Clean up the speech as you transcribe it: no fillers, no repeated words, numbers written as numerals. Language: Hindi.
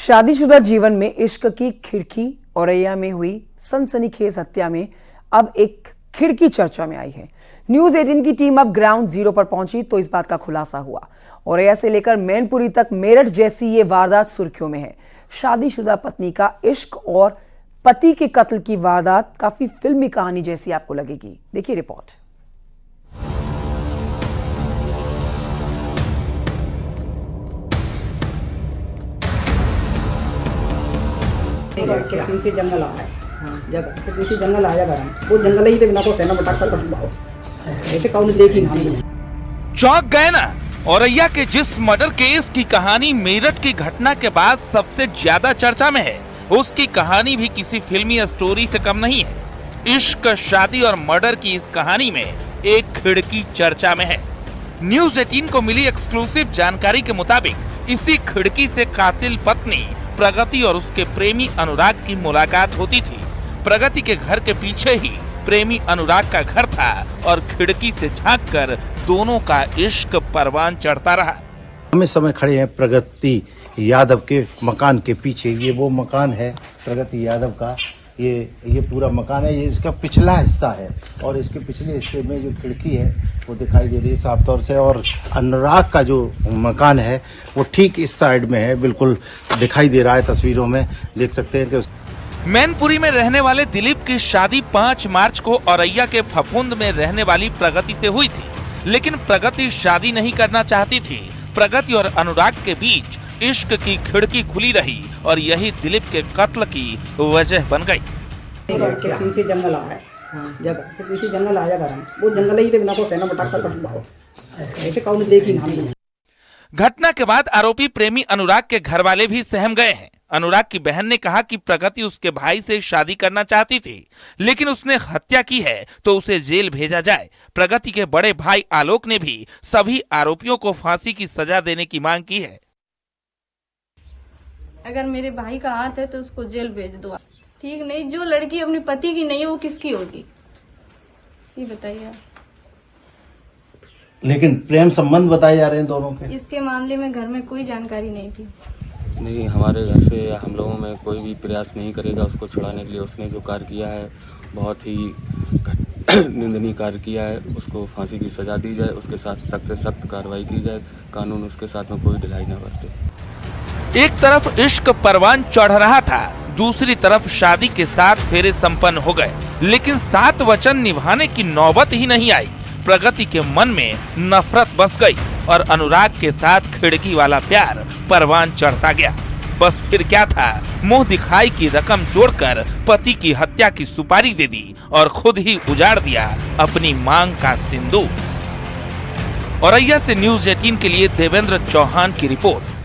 शादीशुदा जीवन में इश्क की खिड़की औरैया में हुई सनसनीखेज हत्या में अब एक खिड़की चर्चा में आई है। न्यूज 18 की टीम अब ग्राउंड जीरो पर पहुंची तो इस बात का खुलासा हुआ। औरैया से लेकर मैनपुरी तक मेरठ जैसी ये वारदात सुर्खियों में है। शादीशुदा पत्नी का इश्क और पति के कत्ल की वारदात काफी फिल्मी कहानी जैसी आपको लगेगी। देखिए रिपोर्ट। के पीछे जंगल आ है, जगह के पीछे जंगल आया घर वो जंगल ही तो बिना को सेना बटा कर बाओ ऐसे कौन देखी ना। चौंक गए ना। औरैया के जिस मर्डर केस की कहानी मेरठ की घटना के बाद सबसे ज्यादा चर्चा में है, उसकी कहानी भी किसी फिल्मी स्टोरी से कम नहीं है। इश्क, शादी और मर्डर की इस कहानी में एक खिड़की चर्चा में है। न्यूज 18 को मिली एक्सक्लूसिव जानकारी के मुताबिक इसी खिड़की से कातिल पत्नी प्रगति और उसके प्रेमी अनुराग की मुलाकात होती थी। प्रगति के घर के पीछे ही प्रेमी अनुराग का घर था और खिड़की से झांककर दोनों का इश्क परवान चढ़ता रहा। हम इस समय खड़े हैं प्रगति यादव के मकान के पीछे। ये वो मकान है प्रगति यादव का। ये पूरा मकान है, ये इसका पिछला हिस्सा है और इसके पिछले हिस्से में जो खिड़की है वो दिखाई दे रही है साफ तौर से। और अनुराग का जो मकान है वो ठीक इस साइड में है, बिल्कुल दिखाई दे रहा है। तस्वीरों में देख सकते हैं कि मैनपुरी में रहने वाले दिलीप की शादी 5 मार्च को औरैया के फफूंद में रहने वाली प्रगति से हुई थी, लेकिन प्रगति शादी नहीं करना चाहती थी। प्रगति और अनुराग के बीच इश्क की खिड़की खुली रही और यही दिलीप के कत्ल की वजह बन गई। के पीछे जंगल आ है, जगह के पीछे जंगल आया घर वो जंगल ही तो बिना को सेना बटा कर बाओ ऐसे कौन देखी ना। घटना के बाद आरोपी प्रेमी अनुराग के घर वाले भी सहम गए हैं। अनुराग की बहन ने कहा कि प्रगति उसके भाई से शादी करना चाहती थी, लेकिन उसने हत्या की है तो उसे जेल भेजा जाए। प्रगति के बड़े भाई आलोक ने भी सभी आरोपियों को फांसी की सजा देने की मांग की है। अगर मेरे भाई का हाथ है तो उसको जेल भेज दो। ठीक नहीं, जो लड़की अपने पति की नहीं है वो किसकी होगी, ये बताइए आप। लेकिन प्रेम संबंध बताए जा रहे हैं दोनों के। इसके मामले में घर में कोई जानकारी नहीं थी। नहीं, हमारे घर से या हम लोगों में कोई भी प्रयास नहीं करेगा उसको छुड़ाने के लिए। उसने जो कार्य किया है बहुत ही निंदनीय कार्य किया है। उसको फांसी की सजा दी जाए, उसके साथ सख्त से सख्त कार्रवाई की जाए। कानून उसके साथ में कोई ढिलाई न बरते। एक तरफ इश्क परवान चढ़ रहा था, दूसरी तरफ शादी के 7 फेरे संपन्न हो गए, लेकिन 7 वचन निभाने की नौबत ही नहीं आई। प्रगति के मन में नफरत बस गई और अनुराग के साथ खिड़की वाला प्यार परवान चढ़ता गया। बस फिर क्या था, मुंह दिखाई की रकम जोड़कर पति की हत्या की सुपारी दे दी और खुद ही उजाड़ दिया अपनी मांग का सिंदूर। औरैया से न्यूज 18 के लिए देवेंद्र चौहान की रिपोर्ट।